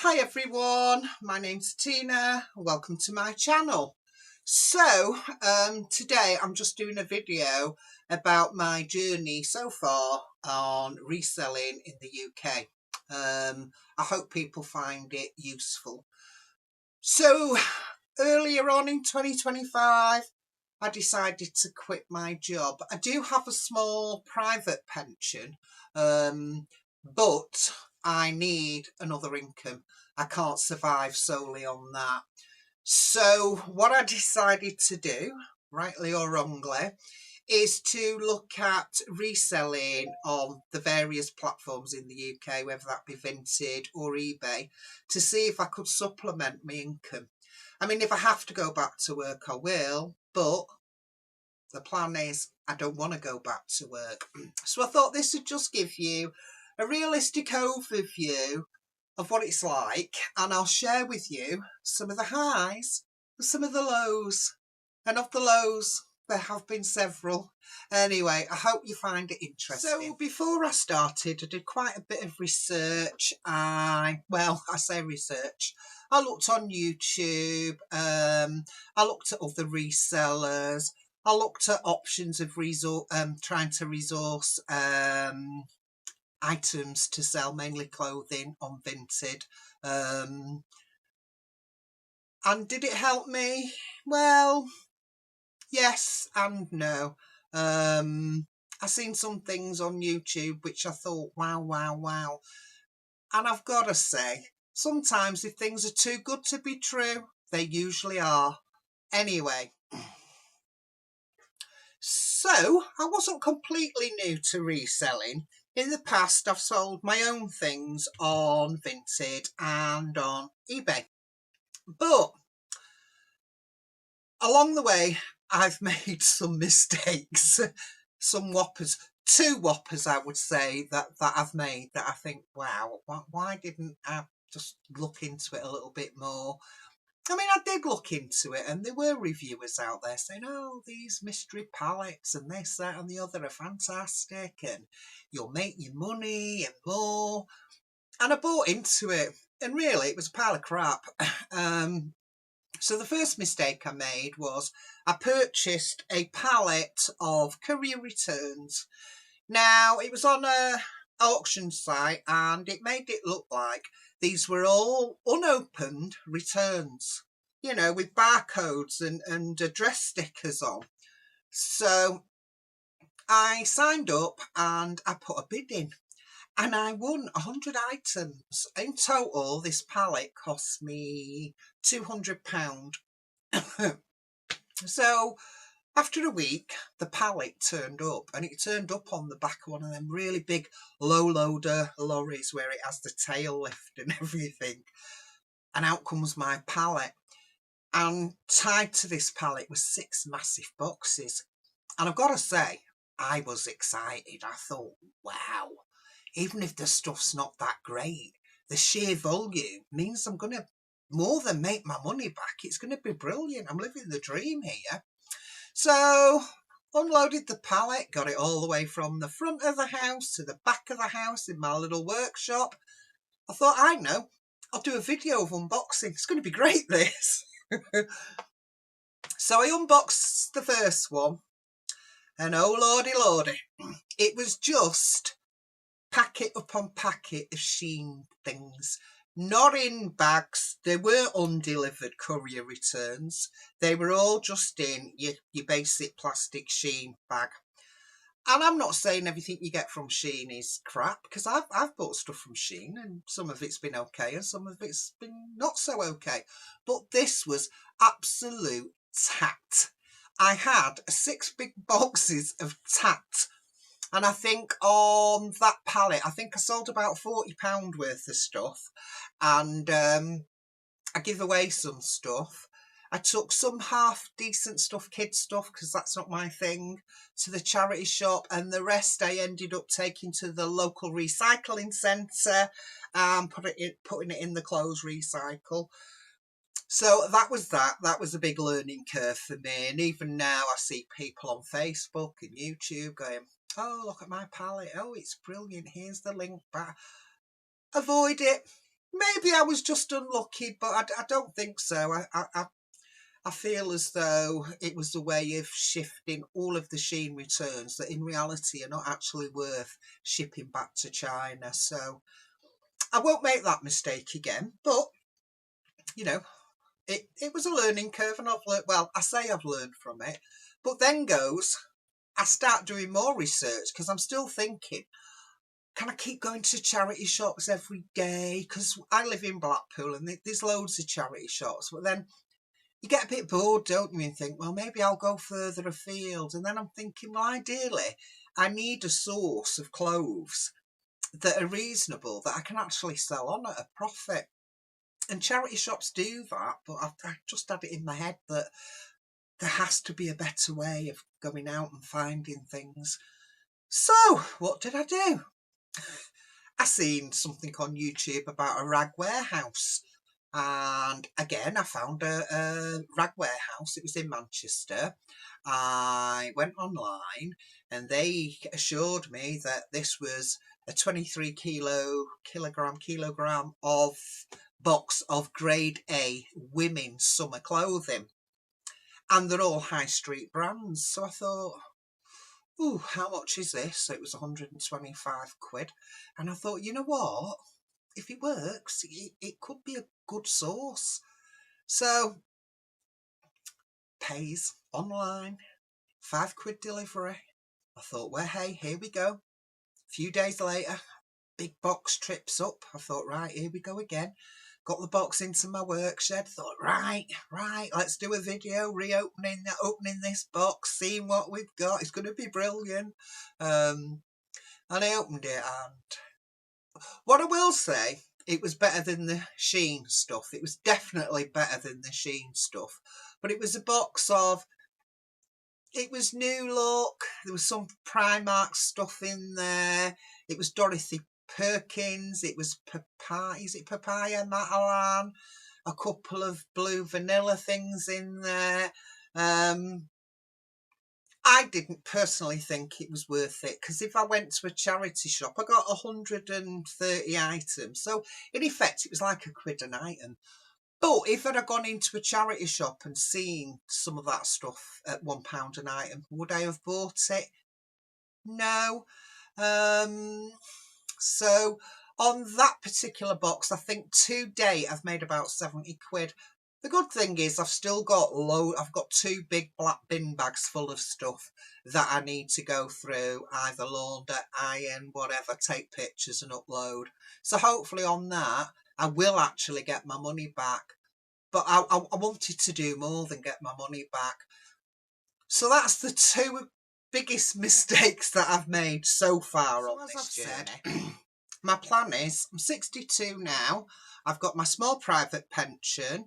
Hi everyone, my name's Tina. Welcome to my channel. So today I'm just doing a video about my journey so far on reselling in the UK. I hope people find it useful. So earlier on in 2025 I decided to quit my job. I do have a small private pension, but I need another income. I can't survive solely on that. So what I decided to do, rightly or wrongly, is to look at reselling on the various platforms in the UK, whether that be Vinted or eBay, to see if I could supplement my income. I mean, if I have to go back to work, I will, but the plan is I don't want to go back to work. So I thought this would just give you a realistic overview of what it's like, and I'll share with you some of the highs and some of the lows. And of the lows, there have been several. Anyway, I hope you find it interesting. So before I started, I did quite a bit of research. I say research. I looked on YouTube. I looked at other resellers. I looked at options of trying to resource items to sell, mainly clothing on Vinted. And did it help me? Well, yes and no. I seen some things on YouTube which I thought, wow. And I've got to say, sometimes if things are too good to be true, they usually are. Anyway, so I wasn't completely new to reselling. In the past, I've sold my own things on Vinted and on eBay. But along the way, I've made some mistakes, some whoppers, two whoppers, I would say, that I've made that I think, wow, why didn't I just look into it a little bit more? I mean, I did look into it, and there were reviewers out there saying, oh, these mystery palettes and this, that, and the other are fantastic, and you'll make your money and more. And I bought into it, and really, it was a pile of crap. So the first mistake I made was I purchased a pallet of courier returns. Now, it was on a auction site, and it made it look like these were all unopened returns, you know, with barcodes and address stickers on. So I signed up and I put a bid in, and I won 100 items. In total, this pallet cost me £200. So after a week, the pallet turned up, and it turned up on the back of one of them really big low loader lorries where it has the tail lift and everything. And out comes my pallet. And tied to this pallet was 6 massive boxes. And I've got to say, I was excited. I thought, wow, even if the stuff's not that great, the sheer volume means I'm going to more than make my money back. It's going to be brilliant. I'm living the dream here. So unloaded the pallet, got it all the way from the front of the house to the back of the house in my little workshop. I thought, I know, I'll do a video of unboxing. It's going to be great, this. So I unboxed the first one, and oh lordy, it was just packet upon packet of Shein things. Not in bags. They were undelivered courier returns. They were all just in your basic plastic Shein bag. And I'm not saying everything you get from Shein is crap, because I've bought stuff from Shein and some of it's been okay and some of it's been not so okay. But this was absolute tat. I had 6 big boxes of tat, and I think on that pallet, I think I sold about £40 worth of stuff, and I give away some stuff. I took some half decent stuff, kids stuff, because that's not my thing, to the charity shop, and the rest I ended up taking to the local recycling centre and putting it in the clothes recycle. So that was that. That was a big learning curve for me. And even now I see people on Facebook and YouTube going, oh, look at my palette. Oh, it's brilliant. Here's the link back. Avoid it. maybe I was just unlucky, but I don't think so. I feel as though it was a way of shifting all of the Shein returns that in reality are not actually worth shipping back to China. So I won't make that mistake again. But, you know, it was a learning curve, and I've learned, well, I say I've learned from it. But then goes, I start doing more research because I'm still thinking, can I keep going to charity shops every day? Because I live in Blackpool and there's loads of charity shops. But then you get a bit bored, don't you, and think, well, maybe I'll go further afield. And then I'm thinking, well, ideally, I need a source of clothes that are reasonable, that I can actually sell on at a profit. And charity shops do that, but I just had it in my head that there has to be a better way of going out and finding things. So, what did I do? I seen something on YouTube about a rag warehouse. And again, I found a rag warehouse. It was in Manchester. I went online and they assured me that this was a 23 kilogram of box of grade A women's summer clothing. And they're all high street brands. So I thought, ooh, how much is this? So it was 125 quid. And I thought, you know what? If it works, it could be a good source. So, pays online, £5 delivery. I thought, well, hey, here we go. A few days later, big box trips up. I thought, right, here we go again. Got the box into my work shed. Thought, right, let's do a video opening this box, seeing what we've got. It's going to be brilliant. And I opened it, and what I will say, it was better than the Shein stuff. It was definitely better than the Shein stuff. But it was a box of, it was New Look. There was some Primark stuff in there. It was Dorothy Perkins. It was Papaya Matalan. A couple of blue vanilla things in there. I didn't personally think it was worth it, because if I went to a charity shop, I got 130 items. So in effect, it was like £1 an item. But if I'd have gone into a charity shop and seen some of that stuff at £1 an item, would I have bought it? No. So on that particular box, I think to date I've made about 70 quid. The good thing is I've still got I've got 2 big black bin bags full of stuff that I need to go through, either launder, iron, whatever, take pictures and upload. So hopefully on that, I will actually get my money back. But I wanted to do more than get my money back. So that's the 2 biggest mistakes that I've made so far on this journey. My plan is, I'm 62 now, I've got my small private pension,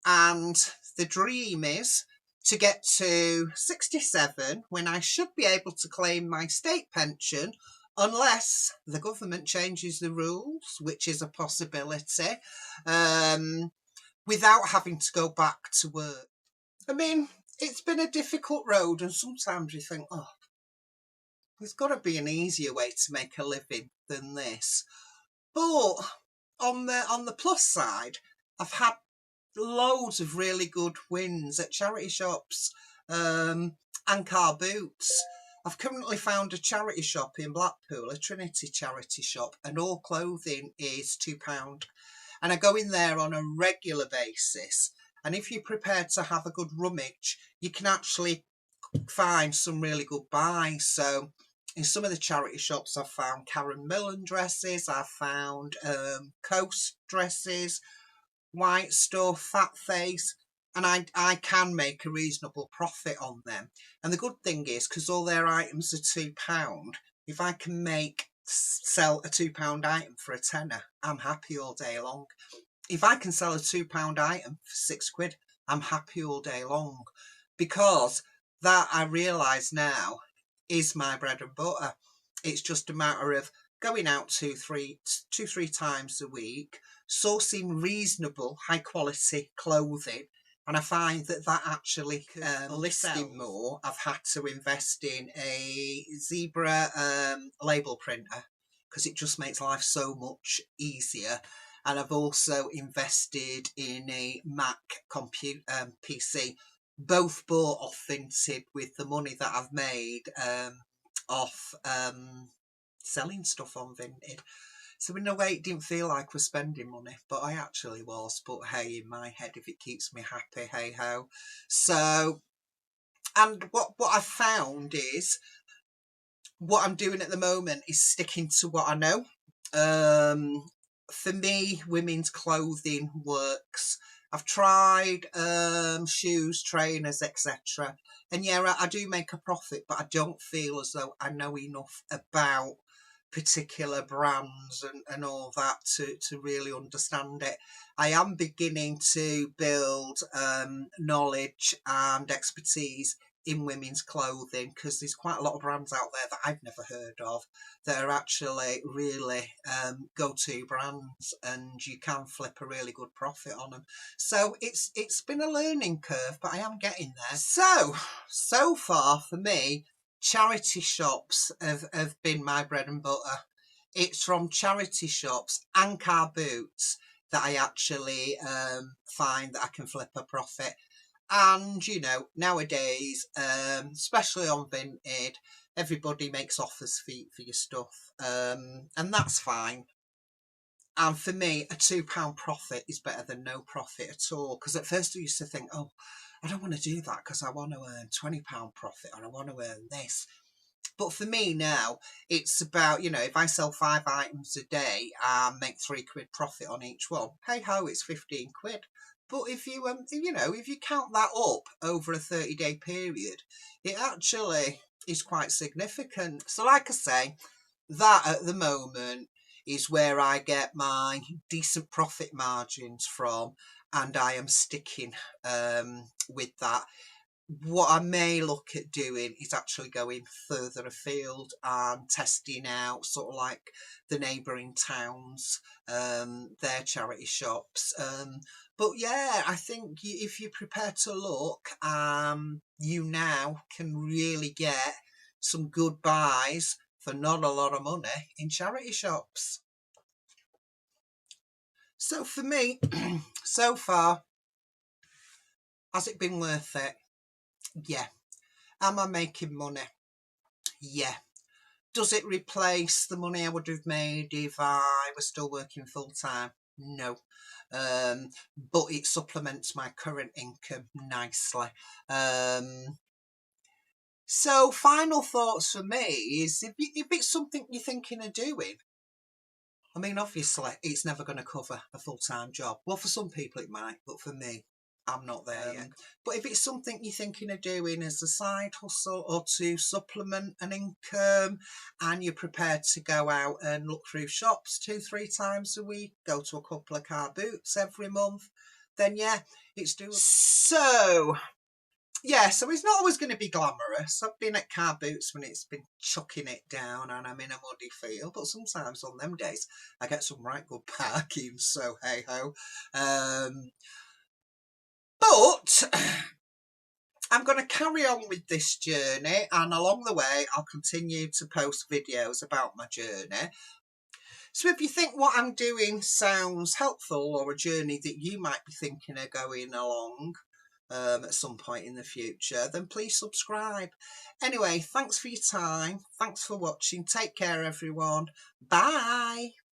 and the dream is to get to 67 when I should be able to claim my state pension, unless the government changes the rules, which is a possibility, without having to go back to work. I mean, it's been a difficult road, and sometimes you think, oh, there's got to be an easier way to make a living than this. But on the plus side, I've had loads of really good wins at charity shops, and car boots. I've currently found a charity shop in Blackpool, a Trinity charity shop, and all clothing is £2. And I go in there on a regular basis. And if you're prepared to have a good rummage, you can actually find some really good buys. So in some of the charity shops, I've found Karen Millen dresses, I've found Coast dresses, white stuff, fat face, and I can make a reasonable profit on them. And the good thing is, because all their items are £2, if I can sell a £2 item for a tenner, I'm happy all day long. If I can sell a £2 item for £6, I'm happy all day long, because that, I realise now, is my bread and butter. It's just a matter of going out two, three times a week, sourcing reasonable, high quality clothing. And I find that actually listing more, I've had to invest in a zebra label printer, because it just makes life so much easier. and I've also invested in a Mac PC, both bought off Vinted with the money that I've made off selling stuff on Vinted. So in a way it didn't feel like we're spending money, but I actually was. But hey, in my head, if it keeps me happy, hey ho. So, and what I found is, what I'm doing at the moment is sticking to what I know. For me, women's clothing works. I've tried shoes, trainers, etc. And yeah, I do make a profit, but I don't feel as though I know enough about particular brands and all that to really understand it. I am beginning to build knowledge and expertise in women's clothing, because there's quite a lot of brands out there that I've never heard of that are actually really go-to brands, and you can flip a really good profit on them. So it's been a learning curve, but I am getting there. So far for me, charity shops have been my bread and butter. It's from charity shops and car boots that I actually find that I can flip a profit. And you know, nowadays, especially on Vinted, everybody makes offers for your stuff, and that's fine. And for me, a £2 profit is better than no profit at all. Because at first I used to think, oh, I don't want to do that because I want to earn £20 profit, or I want to earn this. But for me now, it's about, you know, if I sell 5 items a day and make £3 profit on each one, hey ho, it's 15 quid. But if you you know, if you count that up over a 30-day period, it actually is quite significant. So like I say, that at the moment is where I get my decent profit margins from, and I am sticking with that. What I may look at doing is actually going further afield and testing out sort of like the neighbouring towns, their charity shops. But yeah, I think if you're prepared to look, you now can really get some good buys for not a lot of money in charity shops. So for me, so far, has it been worth it? Yeah. Am I making money? Yeah. Does it replace the money I would have made if I was still working full time? No. But it supplements my current income nicely. So final thoughts for me is, if it's something you're thinking of doing, I mean, obviously it's never going to cover a full-time job. Well, for some people it might, but for me, I'm not there yet. But if it's something you're thinking of doing as a side hustle or to supplement an income, and you're prepared to go out and look through shops 2-3 times a week, go to a couple of car boots every month, then yeah, it's doable. So yeah, so it's not always going to be glamorous. I've been at car boots when it's been chucking it down and I'm in a muddy field, but sometimes on them days I get some right good parking, so hey ho. But I'm going to carry on with this journey, and along the way I'll continue to post videos about my journey. So if you think what I'm doing sounds helpful, or a journey that you might be thinking of going along at some point in the future, then please subscribe. Anyway, thanks for your time. Thanks for watching. Take care, everyone. Bye.